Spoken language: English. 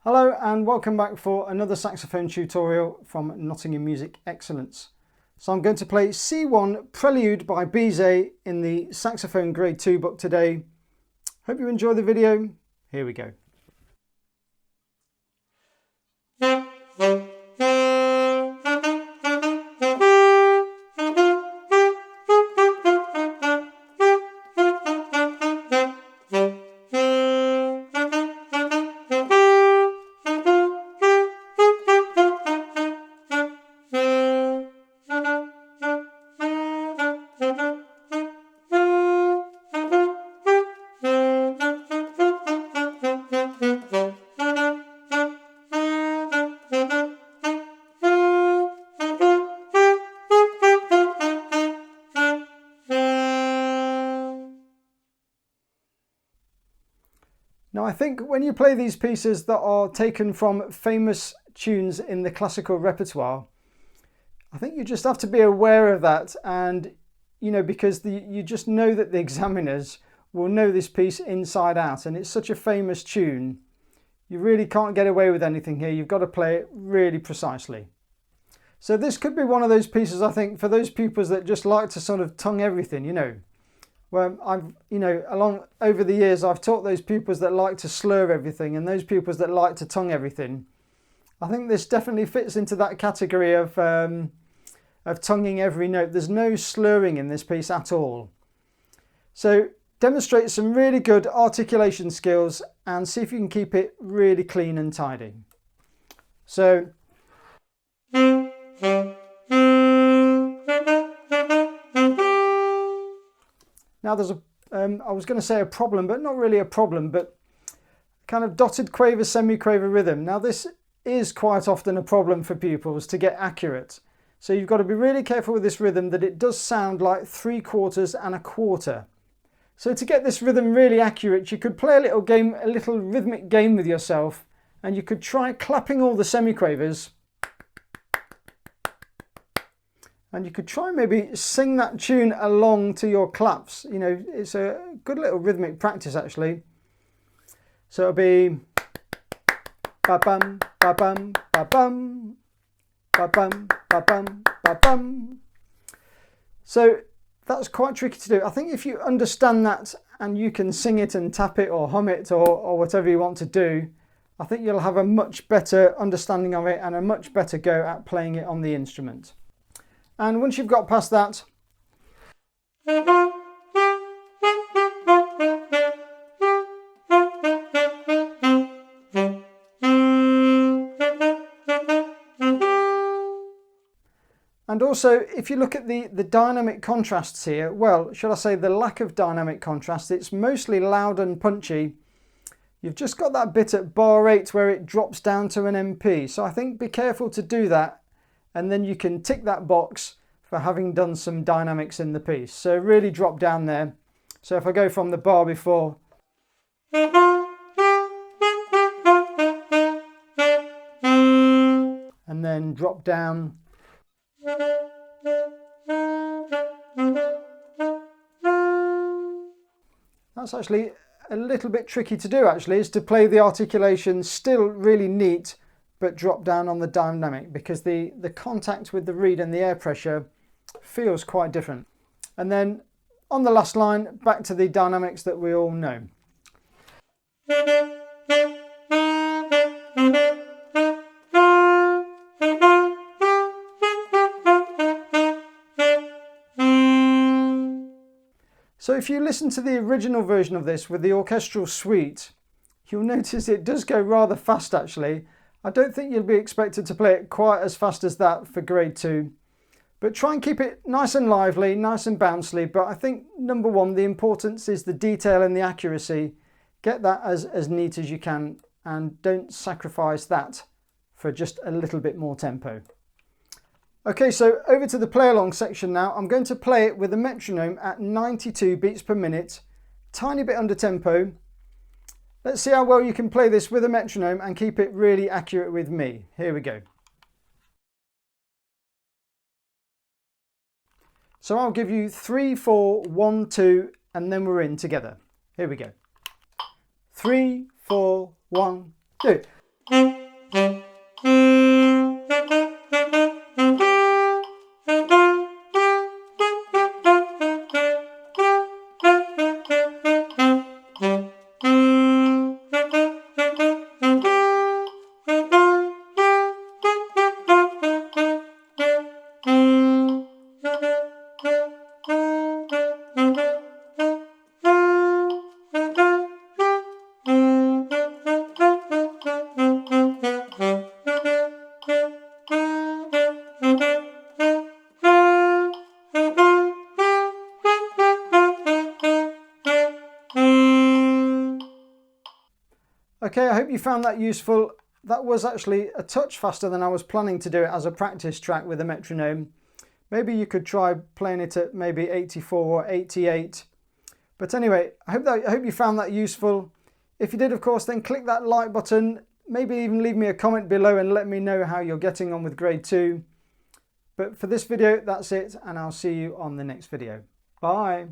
Hello and welcome back for another saxophone tutorial from Nottingham Music Excellence. So I'm going to play C1 Prelude by Bizet in the Saxophone Grade 2 book today. Hope you enjoy the video. Here we go. Now I think when you play these pieces that are taken from famous tunes in the classical repertoire, I think you just have to be aware of that, and because you just know that the examiners will know this piece inside out, and it's such a famous tune. You really can't get away with anything here. You've got to play it really precisely. So this could be one of those pieces, I think, for those pupils that just like to sort of tongue everything, Well, over the years, I've taught those pupils that like to slur everything and those pupils that like to tongue everything. I think this definitely fits into that category of tonguing every note. There's no slurring in this piece at all. So demonstrate some really good articulation skills and see if you can keep it really clean and tidy. So. Now there's I was going to say a problem, but not really a problem, but kind of dotted quaver, semi-quaver rhythm. Now this is quite often a problem for pupils to get accurate. So you've got to be really careful with this rhythm that it does sound like 3/4 and 1/4. So to get this rhythm really accurate, you could play a little rhythmic game with yourself, and you could try clapping all the semi-quavers. And you could try maybe sing that tune along to your claps. It's a good little rhythmic practice actually. So it'll be ba bum ba bum ba bum ba bum ba bum ba bum. So that's quite tricky to do. I think if you understand that and you can sing it and tap it or hum it or whatever you want to do, I think you'll have a much better understanding of it and a much better go at playing it on the instrument. And once you've got past that, and also if you look at the dynamic contrasts here, well, should I say the lack of dynamic contrast, it's mostly loud and punchy. You've just got that bit at bar 8 where it drops down to an MP. So I think be careful to do that, and then you can tick that box for having done some dynamics in the piece. So really drop down there. So if I go from the bar before, and then drop down, that's actually a little bit tricky to do actually, is to play the articulation still really neat, but drop down on the dynamic, because the contact with the reed and the air pressure feels quite different. And then on the last line, back to the dynamics that we all know. So if you listen to the original version of this with the orchestral suite, you'll notice it does go rather fast actually. I don't think you'll be expected to play it quite as fast as that for grade 2, but try and keep it nice and lively, nice and bouncy. But I think number one, the importance is the detail and the accuracy. Get that as neat as you can, and don't sacrifice that for just a little bit more tempo. Okay, so over to the play along section now. I'm going to play it with a metronome at 92 beats per minute, tiny bit under tempo. Let's see how well you can play this with a metronome and keep it really accurate with me. Here we go. So I'll give you 3, 4, 1, 2, and then we're in together. Here we go. 3, 4, 1, 2. Okay, I hope you found that useful. That was actually a touch faster than I was planning to do it as a practice track with a metronome. Maybe you could try playing it at maybe 84 or 88. But anyway, I hope you found that useful. If you did, of course, then click that like button. Maybe even leave me a comment below and let me know how you're getting on with grade 2. But for this video, that's it, and I'll see you on the next video. Bye.